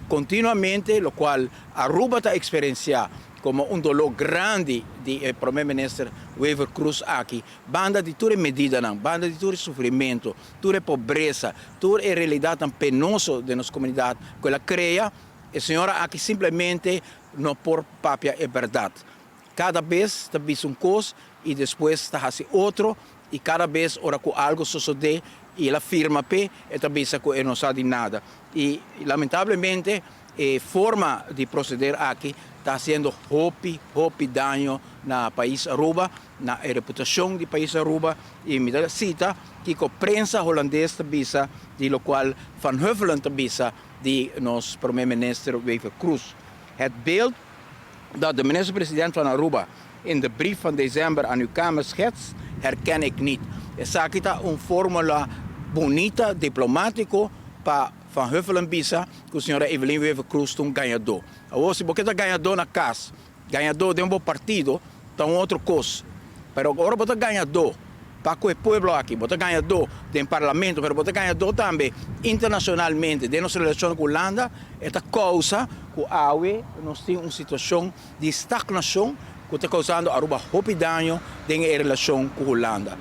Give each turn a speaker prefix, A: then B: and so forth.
A: continuamente, lo qual Aruba está experienciando como un dolor grande di Premier Minister Wever Cruz aqui, banda di tutte medida, banda di tutto sofrimento, tutte pobreza, tutte realidade tão penoso de nossa comunidade, que ela cria, a senhora aqui simplesmente não por papia é verdade. Cada vez está visto coisa e depois está fazendo outro, e cada vez ora com algo sucede e ela firma pé e está visto que não sabe nada. E lamentavelmente a forma de proceder aqui está sendo hopi dano na país Aruba, na reputação do país Aruba, e me dá cita que a prensa holandesa visa, de lo qual Van Huffelen visa, de nosso primeiro-minister Wever Cruz. Het beeld dat de minister-president van Aruba in de brief van december aan uw Kamer schetst, herken ik niet. Essa aqui está uma fórmula bonita, diplomático, para Van Huffelen visa que a senhora Evelyn Wever Cruz é um ganhador. Se você está ganhador na casa, ganhador de um bom partido, está outra coisa. Mas agora você está ganhador para o povo aqui, você está ganhador do parlamento, mas você está ganhador também internacionalmente, de nossa relação com a Holanda, esta causa que a AUE nós temos uma situação de estagnação que está causando Aruba muito dano em relação com a Holanda.